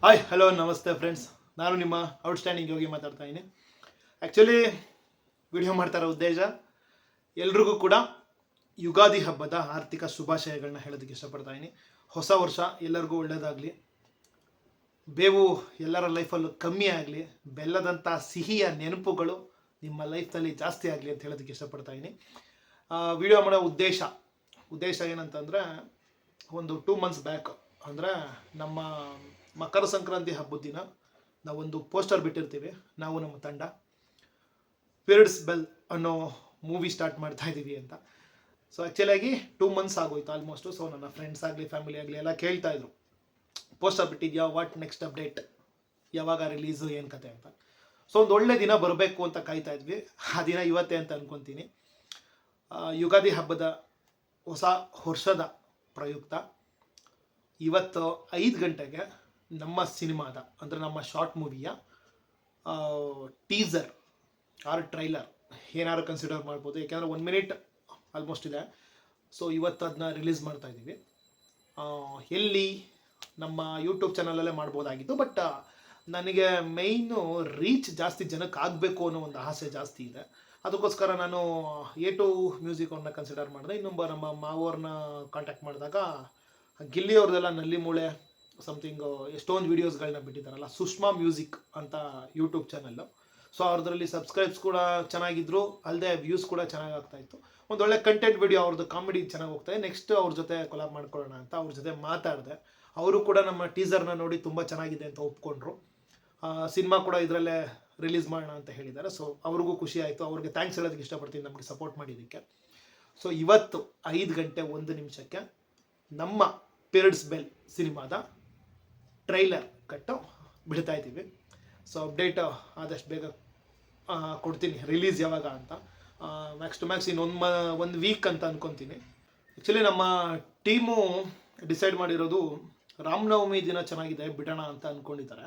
Hi hello ನಮಸ್ತೆ friends. ನಾನು ನಿಮ್ಮ ಔಟ್ಸ್ಟ್ಯಾಂಡಿಂಗ್ ಯೋಗಿ ಮಾತಾಡ್ತಾ ಇದ್ದೀನಿ. ಆ್ಯಕ್ಚುಲಿ ವಿಡಿಯೋ ಮಾಡ್ತಾ ಇರೋ ಉದ್ದೇಶ ಎಲ್ರಿಗೂ ಕೂಡ ಯುಗಾದಿ ಹಬ್ಬದ ಆರ್ಥಿಕ ಶುಭಾಶಯಗಳನ್ನ ಹೇಳೋದಕ್ಕೆ ಇಷ್ಟಪಡ್ತಾ ಇದ್ದೀನಿ. ಹೊಸ ವರ್ಷ ಎಲ್ಲರಿಗೂ ಒಳ್ಳೆಯದಾಗಲಿ, ಬೇವು ಎಲ್ಲರ ಲೈಫಲ್ಲೂ ಕಮ್ಮಿ ಆಗಲಿ, ಬೆಲ್ಲದಂಥ ಸಿಹಿಯ ನೆನಪುಗಳು ನಿಮ್ಮ ಲೈಫ್ನಲ್ಲಿ ಜಾಸ್ತಿ ಆಗಲಿ ಅಂತ ಹೇಳೋದಕ್ಕೆ ಇಷ್ಟಪಡ್ತಾ ಇದ್ದೀನಿ. ವಿಡಿಯೋ ಮಾಡೋ ಉದ್ದೇಶ ಏನಂತಂದರೆ, ಒಂದು 2 months ಬ್ಯಾಕ್ ಅಂದರೆ ನಮ್ಮ ಮಕರ ಸಂಕ್ರಾಂತಿ ಹಬ್ಬದ ದಿನ ನಾವೊಂದು ಪೋಸ್ಟರ್ ಬಿಟ್ಟಿರ್ತೀವಿ, ನಾವು ನಮ್ಮ ತಂಡ ಪಿರಿಯಡ್ಸ್ ಬೆಲ್ ಅನ್ನೋ ಮೂವಿ ಸ್ಟಾರ್ಟ್ ಮಾಡ್ತಾ ಇದ್ದೀವಿ ಅಂತ. ಸೊ ಆ್ಯಕ್ಚುಲಾಗಿ 2 months ಆಗೋಯ್ತು ಆಲ್ಮೋಸ್ಟು. ಸೊ ನನ್ನ ಫ್ರೆಂಡ್ಸ್ ಆಗಲಿ ಫ್ಯಾಮಿಲಿ ಆಗಲಿ ಎಲ್ಲ ಕೇಳ್ತಾಯಿದ್ರು, ಪೋಸ್ಟರ್ ಬಿಟ್ಟಿದ್ಯಾ, ವಾಟ್ ನೆಕ್ಸ್ಟ್ ಅಪ್ಡೇಟ್, ಯಾವಾಗ ರಿಲೀಸು, ಏನು ಕತೆ ಅಂತ. ಸೊ ಒಂದು ಒಳ್ಳೆ ದಿನ ಬರಬೇಕು ಅಂತ ಕಾಯ್ತಾ ಇದ್ವಿ. ಆ ದಿನ ಇವತ್ತೇ ಅಂತ ಅಂದ್ಕೊತೀನಿ. ಯುಗಾದಿ ಹಬ್ಬದ ಹೊಸ ವರ್ಷದ ಪ್ರಯುಕ್ತ ಇವತ್ತು 5 ಗಂಟೆಗೆ ನಮ್ಮ ಸಿನಿಮಾದ ಅಂದರೆ ನಮ್ಮ ಶಾರ್ಟ್ ಮೂವಿಯ ಟೀಸರ್ ಆರ್ ಟ್ರೈಲರ್ ಏನಾದ್ರು ಕನ್ಸಿಡರ್ ಮಾಡ್ಬೋದು, ಯಾಕೆಂದರೆ 1 minute ಆಲ್ಮೋಸ್ಟ್ ಇದೆ. ಸೊ ಇವತ್ತು ಅದನ್ನ ರಿಲೀಸ್ ಮಾಡ್ತಾ ಇದ್ದೀವಿ. ಎಲ್ಲಿ ನಮ್ಮ ಯೂಟ್ಯೂಬ್ ಚಾನಲಲ್ಲೇ ಮಾಡ್ಬೋದಾಗಿತ್ತು, ಬಟ್ ನನಗೆ ಮೇಯ್ನು ರೀಚ್ ಜಾಸ್ತಿ ಜನಕ್ಕೆ ಆಗಬೇಕು ಅನ್ನೋ ಒಂದು ಆಸೆ ಜಾಸ್ತಿ ಇದೆ. ಅದಕ್ಕೋಸ್ಕರ ನಾನು A2 ಮ್ಯೂಸಿಕ್ ಅವ್ರನ್ನ ಕನ್ಸಿಡರ್ ಮಾಡಿದೆ. ಇನ್ನೊಬ್ಬ ನಮ್ಮ ಮಾವವ್ರನ್ನ ಕಾಂಟ್ಯಾಕ್ಟ್ ಮಾಡಿದಾಗ ಗಿಲ್ಲಿ ಅವ್ರದ್ದೆಲ್ಲ ನಲ್ಲಿ ಮೂಳೆ ಸಮಥಿಂಗ್ ಎಷ್ಟೊಂದು ವೀಡಿಯೋಸ್ಗಳನ್ನ ಬಿಟ್ಟಿದ್ದಾರಲ್ಲ, ಸುಷ್ಮಾ ಮ್ಯೂಸಿಕ್ ಅಂತ ಯೂಟ್ಯೂಬ್ ಚಾನಲ್ಲು. ಸೊ ಅವ್ರದ್ರಲ್ಲಿ ಸಬ್ಸ್ಕ್ರೈಬ್ಸ್ ಕೂಡ ಚೆನ್ನಾಗಿದ್ರು, ಅಲ್ಲದೆ ವ್ಯೂಸ್ ಕೂಡ ಚೆನ್ನಾಗಿ ಆಗ್ತಾಯಿತ್ತು. ಒಂದೊಳ್ಳೆ ಕಂಟೆಂಟ್ ವಿಡಿಯೋ, ಅವ್ರದ್ದು ಕಾಮಿಡಿ ಚೆನ್ನಾಗಿ ಹೋಗ್ತಾಯಿದೆ. ನೆಕ್ಸ್ಟ್ ಅವ್ರ ಜೊತೆ ಕೊಲಾಬ್ ಮಾಡ್ಕೊಳ್ಳೋಣ ಅಂತ ಅವ್ರ ಜೊತೆ ಮಾತಾಡಿದೆ. ಅವರು ಕೂಡ ನಮ್ಮ ಟೀಸರ್ನ ನೋಡಿ ತುಂಬ ಚೆನ್ನಾಗಿದೆ ಅಂತ ಒಪ್ಕೊಂಡ್ರು. ಸಿನಿಮಾ ಕೂಡ ಇದರಲ್ಲೇ ರಿಲೀಸ್ ಮಾಡೋಣ ಅಂತ ಹೇಳಿದ್ದಾರೆ. ಸೊ ಅವ್ರಿಗೂ ಖುಷಿ ಆಯಿತು. ಅವ್ರಿಗೆ ಥ್ಯಾಂಕ್ಸ್ ಹೇಳೋದಕ್ಕೆ ಇಷ್ಟಪಡ್ತೀನಿ ನಮಗೆ ಸಪೋರ್ಟ್ ಮಾಡಿದ್ದಕ್ಕೆ. ಸೊ ಇವತ್ತು 5 ಗಂಟೆ 1 ನಿಮಿಷಕ್ಕೆ ನಮ್ಮ ಪಿರಿಯಡ್ಸ್ ಬೆಲ್ ಸಿನಿಮಾದ ಟ್ರೈಲರ್ ಕಟ್ಟು ಬಿಡ್ತಾ ಇದ್ದೀವಿ. ಸೊ ಅಪ್ಡೇಟ್ ಆದಷ್ಟು ಬೇಗ ಕೊಡ್ತೀನಿ, ರಿಲೀಸ್ ಯಾವಾಗ ಅಂತ. ಮ್ಯಾಕ್ಸ್ ಟು ಮ್ಯಾಕ್ಸ್ ಒಂದು ವೀಕ್ ಅಂತ ಅಂದ್ಕೊತೀನಿ. ಆ್ಯಕ್ಚುಲಿ ನಮ್ಮ ಟೀಮು ಡಿಸೈಡ್ ಮಾಡಿರೋದು ರಾಮನವಮಿ ದಿನ ಚೆನ್ನಾಗಿದೆ ಬಿಡೋಣ ಅಂತ ಅಂದ್ಕೊಂಡಿದ್ದಾರೆ.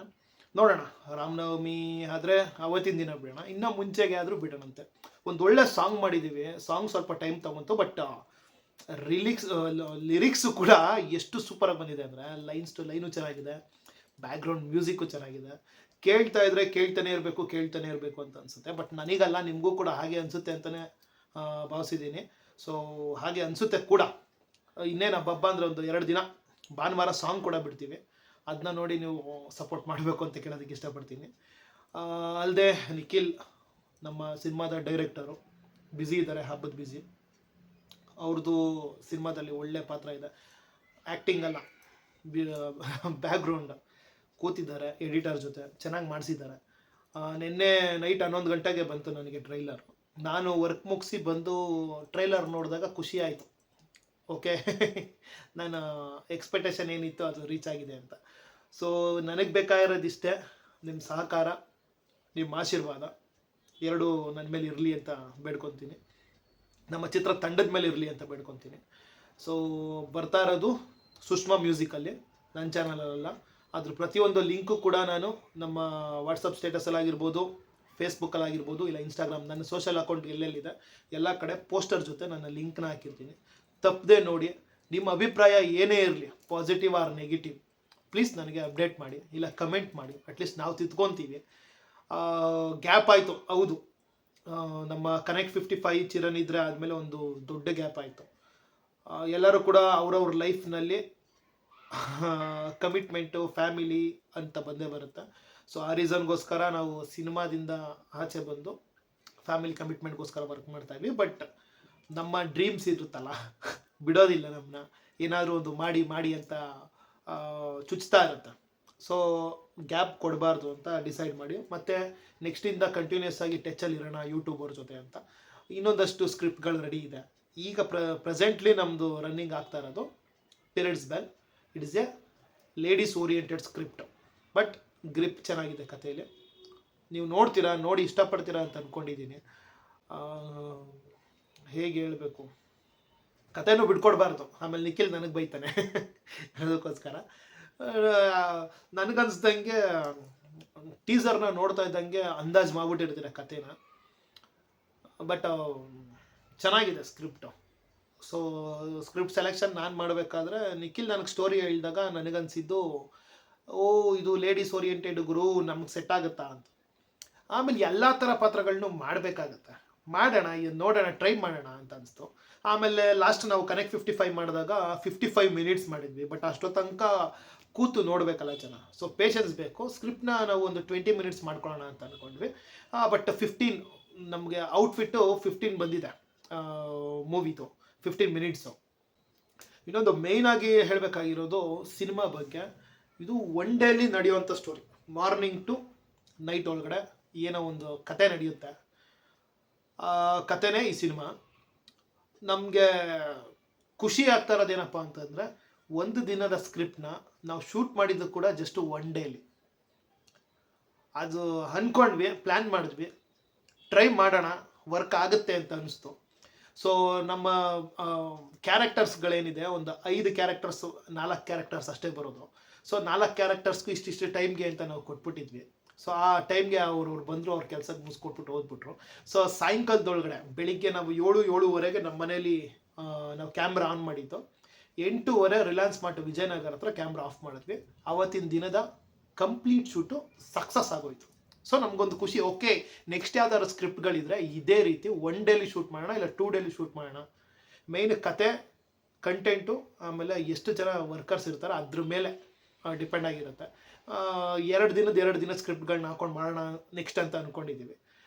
ನೋಡೋಣ, ರಾಮನವಮಿ ಆದರೆ ಅವತ್ತಿನ ದಿನ ಬಿಡೋಣ, ಇನ್ನೂ ಮುಂಚೆಗೆ ಆದರೂ ಬಿಡೋಣಂತೆ. ಒಂದು ಒಳ್ಳೆ ಸಾಂಗ್ ಮಾಡಿದ್ದೀವಿ. ಸಾಂಗ್ ಸ್ವಲ್ಪ ಟೈಮ್ ತೊಗೊಂತು, ಬಟ್ ಲಿರಿಕ್ಸು ಕೂಡ ಎಷ್ಟು ಸೂಪರಾಗಿ ಬಂದಿದೆ ಅಂದರೆ, ಲೈನ್ಸ್ ಟು ಲೈನು ಚೆನ್ನಾಗಿದೆ, ಬ್ಯಾಕ್ಗ್ರೌಂಡ್ ಮ್ಯೂಸಿಕ್ಕು ಚೆನ್ನಾಗಿದೆ. ಕೇಳ್ತಾ ಇದ್ದರೆ ಕೇಳ್ತಾನೆ ಇರಬೇಕು ಅಂತ ಅನಿಸುತ್ತೆ. ಬಟ್ ನನಗಲ್ಲ, ನಿಮಗೂ ಕೂಡ ಹಾಗೆ ಅನಿಸುತ್ತೆ ಅಂತಲೇ ಭಾವಿಸಿದ್ದೀನಿ. ಸೊ ಹಾಗೆ ಅನಿಸುತ್ತೆ ಕೂಡ. ಇನ್ನೇನು ಹಬ್ಬ ಅಂದರೆ ಒಂದು 2 ದಿನ ಭಾನುವಾರ ಸಾಂಗ್ ಕೂಡ ಬಿಡ್ತೀವಿ. ಅದನ್ನ ನೋಡಿ ನೀವು ಸಪೋರ್ಟ್ ಮಾಡಬೇಕು ಅಂತ ಕೇಳೋದಕ್ಕೆ ಇಷ್ಟಪಡ್ತೀನಿ. ಅಲ್ಲದೆ ನಿಖಿಲ್ ನಮ್ಮ ಸಿನಿಮಾದ ಡೈರೆಕ್ಟರು ಬ್ಯುಸಿ ಇದ್ದಾರೆ, ಹಬ್ಬದ ಬ್ಯುಸಿ. ಅವ್ರದ್ದು ಸಿನಿಮಾದಲ್ಲಿ ಒಳ್ಳೆ ಪಾತ್ರ ಇದೆ. ಆ್ಯಕ್ಟಿಂಗ್ ಅಲ್ಲ, ಬ್ಯಾಕ್ಗ್ರೌಂಡ್ ಕೂತಿದ್ದಾರೆ ಎಡಿಟರ್ ಜೊತೆ, ಚೆನ್ನಾಗಿ ಮಾಡಿಸಿದ್ದಾರೆ. ನಿನ್ನೆ ನೈಟ್ 11 ಗಂಟೆಗೆ ಬಂತು ನನಗೆ ಟ್ರೈಲರ್. ನಾನು ವರ್ಕ್ ಮುಗಿಸಿ ಬಂದು ಟ್ರೈಲರ್ ನೋಡಿದಾಗ ಖುಷಿ ಆಯಿತು. ಓಕೆ, ನಾನು ಎಕ್ಸ್ಪೆಕ್ಟೇಷನ್ ಏನಿತ್ತು ಅದು ರೀಚ್ ಆಗಿದೆ ಅಂತ. ಸೊ ನನಗೆ ಬೇಕಾಗಿರೋದಿಷ್ಟೇ, ನಿಮ್ಮ ಸಹಕಾರ, ನಿಮ್ಮ ಆಶೀರ್ವಾದ ಎರಡೂ ನನ್ನ ಮೇಲೆ ಇರಲಿ ಅಂತ ಬೇಡ್ಕೊತೀನಿ. ನಮ್ಮ ಚಿತ್ರ ತಂಡದ ಮೇಲೆ ಇರಲಿ ಅಂತ ಬೇಡ್ಕೊತೀನಿ. ಸೊ ಬರ್ತಾ ಇರೋದು ಸುಷ್ಮಾ ಮ್ಯೂಸಿಕಲ್ಲಿ, ನನ್ನ ಚಾನಲಲ್ಲ. ಅದ್ರ ಪ್ರತಿಯೊಂದು ಲಿಂಕು ಕೂಡ ನಾನು ನಮ್ಮ ವಾಟ್ಸಪ್ ಸ್ಟೇಟಸಲ್ಲಾಗಿರ್ಬೋದು, ಫೇಸ್ಬುಕ್ಕಲ್ಲಾಗಿರ್ಬೋದು, ಇಲ್ಲ ಇನ್ಸ್ಟಾಗ್ರಾಮ್, ನನ್ನ ಸೋಷಲ್ ಅಕೌಂಟ್ ಎಲ್ಲೆಲ್ಲಿದೆ ಎಲ್ಲ ಕಡೆ ಪೋಸ್ಟರ್ ಜೊತೆ ನನ್ನ ಲಿಂಕ್ನ ಹಾಕಿರ್ತೀನಿ. ತಪ್ಪದೆ ನೋಡಿ. ನಿಮ್ಮ ಅಭಿಪ್ರಾಯ ಏನೇ ಇರಲಿ, ಪಾಸಿಟಿವ್ ಆರ್ ನೆಗೆಟಿವ್, ಪ್ಲೀಸ್ ನನಗೆ ಅಪ್ಡೇಟ್ ಮಾಡಿ, ಇಲ್ಲ ಕಮೆಂಟ್ ಮಾಡಿ. ಅಟ್ಲೀಸ್ಟ್ ನಾವು ತಿದ್ಕೊತೀವಿ. ಗ್ಯಾಪ್ ಆಯಿತು, ಹೌದು, ನಮ್ಮ ಕನೆಕ್ಟ್ 55 ಚಿರನಿದ್ರೆ ಆದಮೇಲೆ ಒಂದು ದೊಡ್ಡ ಗ್ಯಾಪ್ ಆಯಿತು. ಎಲ್ಲರೂ ಕೂಡ ಅವ್ರವ್ರ ಲೈಫ್ನಲ್ಲಿ ಕಮಿಟ್ಮೆಂಟು, ಫ್ಯಾಮಿಲಿ ಅಂತ ಬಂದೇ ಬರುತ್ತೆ. ಸೊ ಆ ರೀಸನ್ಗೋಸ್ಕರ ನಾವು ಸಿನಿಮಾದಿಂದ ಆಚೆ ಬಂದು ಫ್ಯಾಮಿಲಿ ಕಮಿಟ್ಮೆಂಟ್ಗೋಸ್ಕರ ವರ್ಕ್ ಮಾಡ್ತಾಯಿದ್ವಿ. ಬಟ್ ನಮ್ಮ ಡ್ರೀಮ್ಸ್ ಇರುತ್ತಲ್ಲ, ಬಿಡೋದಿಲ್ಲ ನಮ್ಮನ್ನ, ಏನಾದರೂ ಒಂದು ಮಾಡಿ ಅಂತ ಚುಚ್ತಾ ಇರುತ್ತೆ. ಸೊ ಗ್ಯಾಪ್ ಕೊಡಬಾರ್ದು ಅಂತ ಡಿಸೈಡ್ ಮಾಡಿ ಮತ್ತೆ ನೆಕ್ಸ್ಟಿಂದ ಕಂಟಿನ್ಯೂಸ್ ಆಗಿ ಟಚಲ್ಲಿ ಇರೋಣ ಯೂಟ್ಯೂಬರ್ ಜೊತೆ ಅಂತ. ಇನ್ನೊಂದಷ್ಟು ಸ್ಕ್ರಿಪ್ಟ್ಗಳು ರೆಡಿ ಇದೆ. ಈಗ ಪ್ರೆಸೆಂಟ್ಲಿ ನಮ್ಮದು ರನ್ನಿಂಗ್ ಆಗ್ತಾ ಇರೋದು periods bell. It is A ladies oriented script, but grip ಚೆನ್ನಾಗಿದೆ ಕಥೆಯಲ್ಲಿ. ನೀವು ನೋಡ್ತೀರಾ, ನೋಡಿ ಇಷ್ಟಪಡ್ತೀರಾ ಅಂತ ಅಂದ್ಕೊಂಡಿದ್ದೀನಿ. ಹೇಗೆ ಹೇಳಬೇಕು, ಕಥೆನೂ ಬಿಟ್ಕೊಡ್ಬಾರ್ದು, ಆಮೇಲೆ ನಿಖಿಲ್ ನನಗೆ ಬೈತಾನೆ. ಅದಕ್ಕೋಸ್ಕರ ನನಗನ್ಸ್ದಂಗೆ ಟೀಸರ್ನ ನೋಡ್ತಾ ಇದ್ದಂಗೆ ಅಂದಾಜು ಮಾಡ್ಬಿಟ್ಟಿರ್ತೀರ ಕಥೆನ. ಬಟ್ ಚೆನ್ನಾಗಿದೆ ಸ್ಕ್ರಿಪ್ಟು. ಸೊ ಸ್ಕ್ರಿಪ್ಟ್ ಸೆಲೆಕ್ಷನ್ ನಾನು ಮಾಡಬೇಕಾದ್ರೆ ನಿಖಿಲ್ ನನಗೆ ಸ್ಟೋರಿ ಹೇಳಿದಾಗ ನನಗನ್ಸಿದ್ದು ಓ ಇದು ಲೇಡೀಸ್ ಓರಿಯೆಂಟೆಡ್ ಗುರು, ನಮ್ಗೆ ಸೆಟ್ ಆಗುತ್ತಾ ಅಂತ. ಆಮೇಲೆ ಎಲ್ಲ ಥರ ಪಾತ್ರಗಳನ್ನೂ ಮಾಡಬೇಕಾಗತ್ತೆ, ಮಾಡೋಣ ನೋಡೋಣ, ಟ್ರೈ ಮಾಡೋಣ ಅಂತ ಅನಿಸ್ತು. ಆಮೇಲೆ ಲಾಸ್ಟ್ ನಾವು ಕನೆಕ್ಟ್ 55 ಮಾಡಿದಾಗ 55 ಮಿನಿಟ್ಸ್ ಮಾಡಿದ್ವಿ. ಬಟ್ ಅಷ್ಟೋ ತನಕ ಕೂತು ನೋಡಬೇಕಲ್ಲ ಜನ, ಸೊ ಪೇಷನ್ಸ್ ಬೇಕು. ಸ್ಕ್ರಿಪ್ಟ್ನ ನಾವು ಒಂದು 20 ಮಿನಿಟ್ಸ್ ಮಾಡ್ಕೊಳ್ಳೋಣ ಅಂತ ಅಂದ್ಕೊಂಡ್ವಿ. ಬಟ್ 15 ನಮಗೆ ಔಟ್ಫಿಟ್ಟು 15 ಬಂದಿದೆ ಮೂವಿದು 15 ಮಿನಿಟ್ಸು. ಇನ್ನೊಂದು ಮೇಯ್ನ್ ಆಗಿ ಹೇಳಬೇಕಾಗಿರೋದು ಸಿನಿಮಾ ಬಗ್ಗೆ, ಇದು ಒನ್ ಡೇಲಿ ನಡೆಯುವಂಥ ಸ್ಟೋರಿ. ಮಾರ್ನಿಂಗ್ ಟು ನೈಟ್ ಒಳಗಡೆ ಏನೋ ಒಂದು ಕತೆ ನಡೆಯುತ್ತೆ, ಆ ಕತೆನೇ ಈ ಸಿನಿಮಾ. ನಮಗೆ ಖುಷಿ ಆಗ್ತಾ ಇರೋದೇನಪ್ಪ ಅಂತಂದರೆ, ಒಂದು ದಿನದ ಸ್ಕ್ರಿಪ್ಟ್ನ ನಾವು ಶೂಟ್ ಮಾಡಿದ್ದು ಕೂಡ ಜಸ್ಟ್ ಒನ್ ಡೇಲಿ. ಅದು ಅಂದ್ಕೊಂಡ್ವಿ, ಪ್ಲ್ಯಾನ್ ಮಾಡಿದ್ವಿ, ಟ್ರೈ ಮಾಡೋಣ, ವರ್ಕ್ ಆಗುತ್ತೆ ಅಂತ ಅನ್ನಿಸ್ತು. ಸೊ ನಮ್ಮ ಕ್ಯಾರೆಕ್ಟರ್ಸ್ಗಳೇನಿದೆ, ಒಂದು 5 ಕ್ಯಾರೆಕ್ಟರ್ಸು 4 ಕ್ಯಾರೆಕ್ಟರ್ಸ್ ಅಷ್ಟೇ ಬರೋದು. ಸೊ 4 ಕ್ಯಾರೆಕ್ಟರ್ಸ್ಗೂ ಇಷ್ಟಿಷ್ಟು ಟೈಮ್ಗೆ ಅಂತ ನಾವು ಕೊಟ್ಬಿಟ್ಟಿದ್ವಿ. ಸೊ ಆ ಟೈಮ್ಗೆ ಅವ್ರು ಬಂದರು, ಅವ್ರ ಕೆಲಸಕ್ಕೆ ಮುಗಿಸ್ಕೊಟ್ಬಿಟ್ಟು ಹೋಗ್ಬಿಟ್ರು. ಸೊ ಸಾಯಂಕಾಲದೊಳಗಡೆ ಬೆಳಿಗ್ಗೆ ನಾವು 7-7:30 ನಮ್ಮ ಮನೇಲಿ ನಾವು ಕ್ಯಾಮ್ರಾ ಆನ್ ಮಾಡಿದ್ದು. 8:30 ರಿಲಯನ್ಸ್ ಮಾರ್ಟ್ ವಿಜಯನಗರ ಹತ್ರ ಕ್ಯಾಮ್ರಾ ಆಫ್ ಮಾಡಿದ್ವಿ. ಆವತ್ತಿನ ದಿನದ ಕಂಪ್ಲೀಟ್ ಶೂಟು ಸಕ್ಸಸ್ ಆಗೋಯ್ತು. ಸೊ ನಮಗೊಂದು ಖುಷಿ, ಓಕೆ ನೆಕ್ಸ್ಟ್ ಯಾವ್ದಾದ್ರು ಸ್ಕ್ರಿಪ್ಟ್ಗಳಿದ್ರೆ ಇದೇ ರೀತಿ ಒನ್ ಡೇಲಿ ಶೂಟ್ ಮಾಡೋಣ, ಇಲ್ಲ 2 ಡೇಲಿ ಶೂಟ್ ಮಾಡೋಣ. ಮೇಯ್ನ್ ಕತೆ, ಕಂಟೆಂಟು, ಆಮೇಲೆ ಎಷ್ಟು ಜನ ವರ್ಕರ್ಸ್ ಇರ್ತಾರೆ ಅದ್ರ ಮೇಲೆ ಡಿಪೆಂಡ್ ಆಗಿರುತ್ತೆ. 2 ದಿನ ಸ್ಕ್ರಿಪ್ಟ್ಗಳನ್ನ ಹಾಕೊಂಡು ಮಾಡೋಣ ನೆಕ್ಸ್ಟ್ ಅಂತ ಅಂದ್ಕೊಂಡಿದ್ದೀವಿ.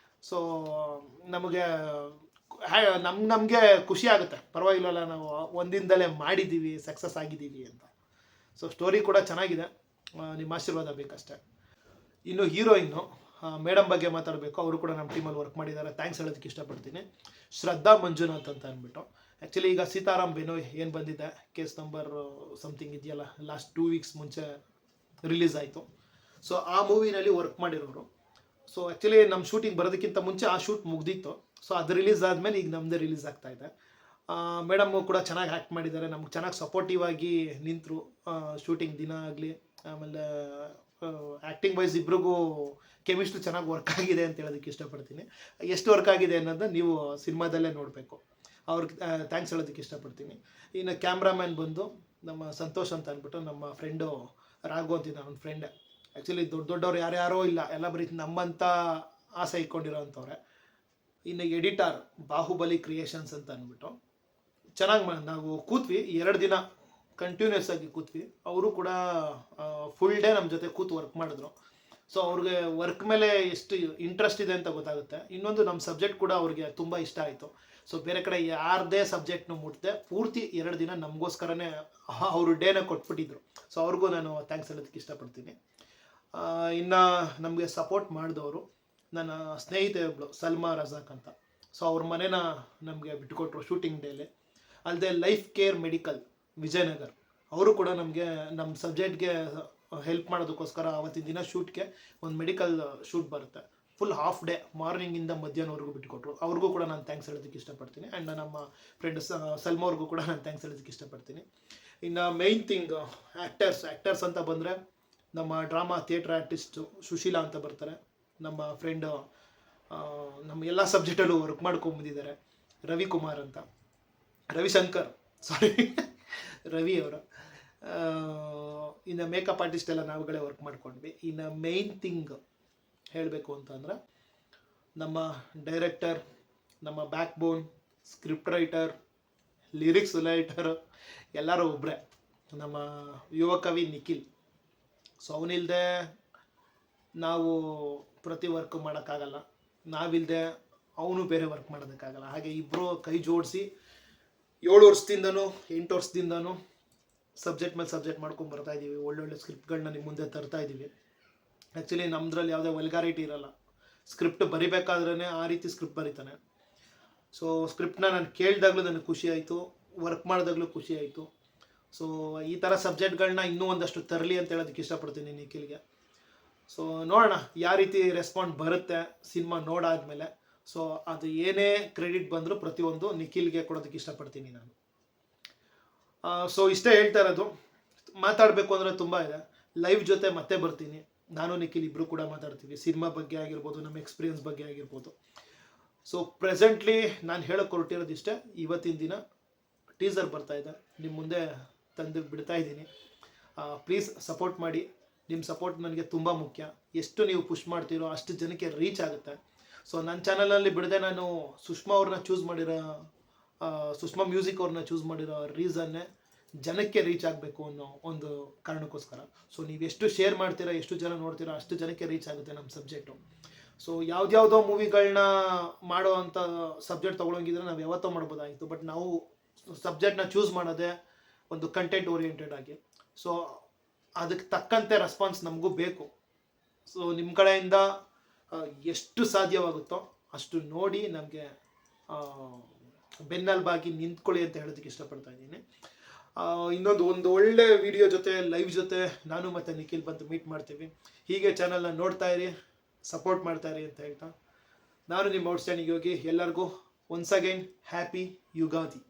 ಸೊ ನಮಗೆ ನಮಗೆ ಖುಷಿ ಆಗುತ್ತೆ, ಪರವಾಗಿಲ್ಲಲ್ಲ ನಾವು ಒಂದಿನದಲ್ಲೇ ಮಾಡಿದ್ದೀವಿ, ಸಕ್ಸಸ್ ಆಗಿದ್ದೀವಿ ಅಂತ. ಸೊ ಸ್ಟೋರಿ ಕೂಡ ಚೆನ್ನಾಗಿದೆ, ನಿಮ್ಮ ಆಶೀರ್ವಾದ ಬೇಕಷ್ಟೆ. ಇನ್ನು ಹೀರೋಯಿನ್ನು ಮೇಡಮ್ ಬಗ್ಗೆ ಮಾತಾಡಬೇಕು. ಅವರು ಕೂಡ ನಮ್ಮ ಟೀಮಲ್ಲಿ ವರ್ಕ್ ಮಾಡಿದ್ದಾರೆ, ಥ್ಯಾಂಕ್ಸ್ ಹೇಳೋದಕ್ಕೆ ಇಷ್ಟಪಡ್ತೀನಿ. ಶ್ರದ್ಧಾ ಮಂಜುನಾಥ್ ಅಂತ ಅಂದ್ಬಿಟ್ಟು. ಆ್ಯಕ್ಚುಲಿ ಈಗ ಸೀತಾರಾಮ್ ಬೆನೋಯ್ ಏನು ಬಂದಿದೆ, ಕೇಸ್ ನಂಬರ್ ಸಮಥಿಂಗ್ ಇದೆಯಲ್ಲ, ಲಾಸ್ಟ್ 2 ವೀಕ್ಸ್ ಮುಂಚೆ ರಿಲೀಸ್ ಆಯಿತು. ಸೊ ಆ ಮೂವಿನಲ್ಲಿ ವರ್ಕ್ ಮಾಡಿರೋರು. ಸೊ ಆ್ಯಕ್ಚುಲಿ ನಮ್ಮ ಶೂಟಿಂಗ್ ಬರೋದಕ್ಕಿಂತ ಮುಂಚೆ ಆ ಶೂಟ್ ಮುಗ್ದಿತ್ತು. ಸೊ ಅದು ರಿಲೀಸ್ ಆದಮೇಲೆ ಈಗ ನಮ್ಮದೇ ರಿಲೀಸ್ ಆಗ್ತಾಯಿದೆ. ಮೇಡಮ್ಮು ಕೂಡ ಚೆನ್ನಾಗಿ ಆ್ಯಕ್ಟ್ ಮಾಡಿದ್ದಾರೆ, ನಮ್ಗೆ ಚೆನ್ನಾಗಿ ಸಪೋರ್ಟಿವ್ ಆಗಿ ನಿಂತರು ಶೂಟಿಂಗ್ ದಿನ ಆಗಲಿ. ಆಮೇಲೆ ಆ್ಯಕ್ಟಿಂಗ್ ವೈಸ್ ಇಬ್ರಿಗೂ ಕೆಮಿಸ್ಟ್ರಿ ಚೆನ್ನಾಗಿ ವರ್ಕ್ ಆಗಿದೆ ಅಂತ ಹೇಳೋದಕ್ಕೆ ಇಷ್ಟಪಡ್ತೀನಿ. ಎಷ್ಟು ವರ್ಕ್ ಆಗಿದೆ ಅನ್ನೋದನ್ನ ನೀವು ಸಿನಿಮಾದಲ್ಲೇ ನೋಡಬೇಕು. ಅವ್ರಿಗೆ ಥ್ಯಾಂಕ್ಸ್ ಹೇಳೋದಕ್ಕೆ ಇಷ್ಟಪಡ್ತೀನಿ. ಇನ್ನು ಕ್ಯಾಮ್ರಾಮ್ಯಾನ್ ಬಂದು ನಮ್ಮ ಸಂತೋಷ್ ಅಂತ ಅಂದ್ಬಿಟ್ಟು, ನಮ್ಮ ಫ್ರೆಂಡು ರಾಘು ಅಂತಿದ್ದ, ನನ್ನ ಫ್ರೆಂಡೇ. ಆ್ಯಕ್ಚುಲಿ ದೊಡ್ಡವ್ರು ಯಾರ್ಯಾರೋ ಇಲ್ಲ, ಎಲ್ಲ ಬರೀ ನಮ್ಮಂಥ ಆಸೆ ಇಟ್ಕೊಂಡಿರೋ ಅಂಥವ್ರೆ. ಇನ್ನು ಎಡಿಟರ್ ಬಾಹುಬಲಿ ಕ್ರಿಯೇಷನ್ಸ್ ಅಂತ ಅಂದ್ಬಿಟ್ಟು, ಚೆನ್ನಾಗಿ ನಾವು ಕೂತ್ವಿ 2 ದಿನ ಕಂಟಿನ್ಯೂಸ್ ಆಗಿ ಕೂತ್ವಿ. ಅವರು ಕೂಡ ಫುಲ್ ಡೇ ನಮ್ಮ ಜೊತೆ ಕೂತು ವರ್ಕ್ ಮಾಡಿದ್ರು. ಸೊ ಅವ್ರಿಗೆ ವರ್ಕ್ ಮೇಲೆ ಎಷ್ಟು ಇಂಟ್ರೆಸ್ಟ್ ಇದೆ ಅಂತ ಗೊತ್ತಾಗುತ್ತೆ. ಇನ್ನೊಂದು ನಮ್ಮ ಸಬ್ಜೆಕ್ಟ್ ಕೂಡ ಅವ್ರಿಗೆ ತುಂಬ ಇಷ್ಟ ಆಯಿತು. ಸೊ ಬೇರೆ ಕಡೆ ಯಾರದೇ ಸಬ್ಜೆಕ್ಟ್ನು ಮುಟ್ದೆ ಪೂರ್ತಿ 2 ದಿನ ನಮಗೋಸ್ಕರನೇ ಅವರು ಡೇನ ಕೊಟ್ಬಿಟ್ಟಿದ್ರು. ಸೊ ಅವ್ರಿಗೂ ನಾನು ಥ್ಯಾಂಕ್ಸ್ ಹೇಳೋದಕ್ಕೆ ಇಷ್ಟಪಡ್ತೀನಿ. ಇನ್ನು ನಮಗೆ ಸಪೋರ್ಟ್ ಮಾಡಿದವರು ನನ್ನ ಸ್ನೇಹಿತೆ ಒಬ್ಬಳು ಸಲ್ಮಾ ರಜಾಕ್ ಅಂತ. ಸೊ ಅವ್ರ ಮನೇನ ನಮಗೆ ಬಿಟ್ಟುಕೊಟ್ರು ಶೂಟಿಂಗ್ ಡೇಲಿ. ಅಲ್ಲದೆ ಲೈಫ್ ಕೇರ್ ಮೆಡಿಕಲ್ ವಿಜಯನಗರ್, ಅವರು ಕೂಡ ನಮಗೆ ನಮ್ಮ ಸಬ್ಜೆಕ್ಟ್ಗೆ ಹೆಲ್ಪ್ ಮಾಡೋದಕ್ಕೋಸ್ಕರ ಅವತ್ತಿನ ದಿನ ಶೂಟ್ಗೆ ಒಂದು ಮೆಡಿಕಲ್ ಶೂಟ್ ಬರುತ್ತೆ, ಫುಲ್ ಹಾಫ್ ಡೇ ಮಾರ್ನಿಂಗಿಂದ ಮಧ್ಯಾಹ್ನವರೆಗೂ ಬಿಟ್ಟುಕೊಟ್ರು. ಅವ್ರಿಗೂ ಕೂಡ ನಾನು ಥ್ಯಾಂಕ್ಸ್ ಹೇಳೋದಕ್ಕೆ ಇಷ್ಟಪಡ್ತೀನಿ. ಆ್ಯಂಡ್ ನಮ್ಮ ಫ್ರೆಂಡ್ ಸಲ್ಮಾ ಅವ್ರಿಗೂ ಕೂಡ ನಾನು ಥ್ಯಾಂಕ್ಸ್ ಹೇಳೋದಕ್ಕೆ ಇಷ್ಟಪಡ್ತೀನಿ. ಇನ್ನು ಮೇಯ್ನ್ ಥಿಂಗ್ ಆ್ಯಕ್ಟರ್ಸ್ ಅಂತ ಬಂದರೆ, ನಮ್ಮ ಡ್ರಾಮಾ ಥಿಯೇಟ್ರ್ ಆರ್ಟಿಸ್ಟು ಸುಶೀಲಾ ಅಂತ ಬರ್ತಾರೆ. ನಮ್ಮ ಫ್ರೆಂಡು ನಮ್ಮ ಎಲ್ಲ ಸಬ್ಜೆಕ್ಟಲ್ಲೂ ವರ್ಕ್ ಮಾಡ್ಕೊಂಬಂದಿದ್ದಾರೆ, ರವಿಕುಮಾರ್ ಅಂತ, ರವಿಶಂಕರ್ ರವಿ ಅವರು. ಇನ್ನು ಮೇಕಪ್ ಆರ್ಟಿಸ್ಟ್ ಎಲ್ಲ ನಾವುಗಳೇ ವರ್ಕ್ ಮಾಡ್ಕೊಂಡ್ವಿ. ಇನ್ನು ಮೇಯ್ನ್ ಥಿಂಗ್ ಹೇಳಬೇಕು ಅಂತಂದರೆ, ನಮ್ಮ ಡೈರೆಕ್ಟರ್, ನಮ್ಮ ಬ್ಯಾಕ್ ಬೋನ್, ಸ್ಕ್ರಿಪ್ಟ್ ರೈಟರ್, ಲಿರಿಕ್ಸ್ ರೈಟರ್ ಎಲ್ಲರೂ ಒಬ್ಬರೇ, ನಮ್ಮ ಯುವ ಕವಿ ನಿಖಿಲ್. ಸೊ ಅವನಿಲ್ಲದೆ ನಾವು ಪ್ರತಿ ವರ್ಕ್ ಮಾಡೋಕ್ಕಾಗಲ್ಲ, ನಾವಿಲ್ಲದೆ ಅವನು ಬೇರೆ ವರ್ಕ್ ಮಾಡೋದಕ್ಕಾಗಲ್ಲ. ಹಾಗೆ ಇಬ್ಬರು ಕೈ ಜೋಡಿಸಿ 7 ವರ್ಷದಿಂದನೂ 8 ವರ್ಷದಿಂದನೂ ಸಬ್ಜೆಕ್ಟ್ ಮೇಲೆ ಸಬ್ಜೆಕ್ಟ್ ಮಾಡ್ಕೊಂಡು ಬರ್ತಾಯಿದ್ದೀವಿ. ಒಳ್ಳೊಳ್ಳೆ ಸ್ಕ್ರಿಪ್ಟ್ಗಳನ್ನ ನಿಮ್ಮ ಮುಂದೆ ತರ್ತಾಯಿದ್ದೀವಿ. ಆ್ಯಕ್ಚುಲಿ ನಮ್ಮದ್ರಲ್ಲಿ ಯಾವುದೇ ವಲ್ಗಾರಿಟಿ ಇರೋಲ್ಲ. ಸ್ಕ್ರಿಪ್ಟ್ ಬರಿಬೇಕಾದ್ರೇ ಆ ರೀತಿ ಸ್ಕ್ರಿಪ್ಟ್ ಬರೀತಾನೆ. ಸೊ ಸ್ಕ್ರಿಪ್ಟ್ನ ನಾನು ಕೇಳಿದಾಗಲೂ ನನಗೆ ಖುಷಿ ಆಯಿತು, ವರ್ಕ್ ಮಾಡಿದಾಗಲೂ ಖುಷಿ ಆಯಿತು. ಸೊ ಈ ಥರ ಸಬ್ಜೆಕ್ಟ್ಗಳನ್ನ ಇನ್ನೂ ಒಂದಷ್ಟು ತರಲಿ ಅಂತ ಹೇಳೋದಕ್ಕೆ ಇಷ್ಟಪಡ್ತೀನಿ ನಿಖಿಲ್ಗೆ. ಸೊ ನೋಡೋಣ ಯಾವ ರೀತಿ ರೆಸ್ಪಾನ್ಸ್ ಬರುತ್ತೆ ಸಿನಿಮಾ ನೋಡಾದ್ಮೇಲೆ. ಸೊ ಅದು ಏನೇ ಕ್ರೆಡಿಟ್ ಬಂದರೂ ಪ್ರತಿಯೊಂದು ನಿಖಿಲ್ಗೆ ಕೊಡೋದಕ್ಕೆ ಇಷ್ಟಪಡ್ತೀನಿ ನಾನು. ಸೊ ಇಷ್ಟೇ ಹೇಳ್ತಾ ಇರೋದು. ಮಾತಾಡಬೇಕು ಅಂದರೆ ತುಂಬ ಇದೆ. ಲೈವ್ ಜೊತೆ ಮತ್ತೆ ಬರ್ತೀನಿ, ನಾನು ನಿಖಿಲ್ ಇಬ್ಬರು ಕೂಡ ಮಾತಾಡ್ತೀವಿ, ಸಿನಿಮಾ ಬಗ್ಗೆ ಆಗಿರ್ಬೋದು, ನಮ್ಮ ಎಕ್ಸ್ಪೀರಿಯನ್ಸ್ ಬಗ್ಗೆ ಆಗಿರ್ಬೋದು. ಸೊ ಪ್ರೆಸೆಂಟ್ಲಿ ನಾನು ಹೇಳೋಕ್ಕೆ ಹೊರಟಿರೋದು ಇಷ್ಟೇ. ಇವತ್ತಿನ ದಿನ ಟೀಸರ್ ಬರ್ತಾಯಿದೆ, ನಿಮ್ಮ ಮುಂದೆ ತಂದು ಬಿಡ್ತಾ ಇದ್ದೀನಿ. ಪ್ಲೀಸ್ ಸಪೋರ್ಟ್ ಮಾಡಿ, ನಿಮ್ಮ ಸಪೋರ್ಟ್ ನನಗೆ ತುಂಬ ಮುಖ್ಯ. ಎಷ್ಟು ನೀವು ಪುಷ್ ಮಾಡ್ತೀರೋ ಅಷ್ಟು ಜನಕ್ಕೆ ರೀಚ್ ಆಗುತ್ತೆ. ಸೊ ನನ್ನ ಚಾನಲಲ್ಲಿ ಬಿಡದೆ ನಾನು ಸುಷ್ಮಾ ಅವ್ರನ್ನ ಚೂಸ್ ಮಾಡಿರೋ ಸುಷ್ಮಾ ಮ್ಯೂಸಿಕ್ ಅವ್ರನ್ನ ಚೂಸ್ ಮಾಡಿರೋ ರೀಸನ್ನೇ ಜನಕ್ಕೆ ರೀಚ್ ಆಗಬೇಕು ಅನ್ನೋ ಒಂದು ಕಾರಣಕ್ಕೋಸ್ಕರ. ಸೊ ನೀವು ಎಷ್ಟು ಶೇರ್ ಮಾಡ್ತೀರಾ, ಎಷ್ಟು ಜನ ನೋಡ್ತೀರಾ, ಅಷ್ಟು ಜನಕ್ಕೆ ರೀಚ್ ಆಗುತ್ತೆ ನಮ್ಮ ಸಬ್ಜೆಕ್ಟು. ಸೊ ಯಾವುದ್ಯಾವುದೋ ಮೂವಿಗಳನ್ನ ಮಾಡೋ ಅಂಥ ಸಬ್ಜೆಕ್ಟ್ ತೊಗೊಳಂಗಿದ್ರೆ ನಾವು ಯಾವತ್ತೋ ಮಾಡ್ಬೋದಾಗಿತ್ತು. ಬಟ್ ನಾವು ಸಬ್ಜೆಕ್ಟ್ನ ಚೂಸ್ ಮಾಡೋದೇ ಒಂದು ಕಂಟೆಂಟ್ ಓರಿಯೆಂಟೆಡ್ ಆಗಿ. ಸೊ ಅದಕ್ಕೆ ತಕ್ಕಂತೆ ರೆಸ್ಪಾನ್ಸ್ ನಮಗೂ ಬೇಕು. ಸೊ ನಿಮ್ಮ ಕಡೆಯಿಂದ ಎಷ್ಟು ಸಾಧ್ಯವಾಗುತ್ತೋ ಅಷ್ಟು ನೋಡಿ ನಮಗೆ ಬೆನ್ನೆಲುಬಾಗಿ ನಿಂತ್ಕೊಳ್ಳಿ ಅಂತ ಹೇಳೋದಕ್ಕೆ ಇಷ್ಟಪಡ್ತಾ ಇದ್ದೀನಿ. ಒಂದು ಒಳ್ಳೆ ವಿಡಿಯೋ ಜೊತೆ, ಲೈವ್ ಜೊತೆ ನಾನು ಮತ್ತು ನಿಖಿಲ್ ಬಂದು ಮೀಟ್ ಮಾಡ್ತೀವಿ. ಹೀಗೆ ಚಾನಲ್ನ ನೋಡ್ತಾ ಇರಿ, ಸಪೋರ್ಟ್ ಮಾಡ್ತಾ ಇರಿ ಅಂತ ಹೇಳ್ತಾ ನಾನು ನಿಮ್ಮ ಔಟ್ಸ್ಟ್ಯಾಂಡಿಂಗ್ ಯೋಗಿ. ಎಲ್ಲರಿಗೂ ಒನ್ಸ್ ಅಗೈನ್ ಹ್ಯಾಪಿ ಯುಗಾದಿ.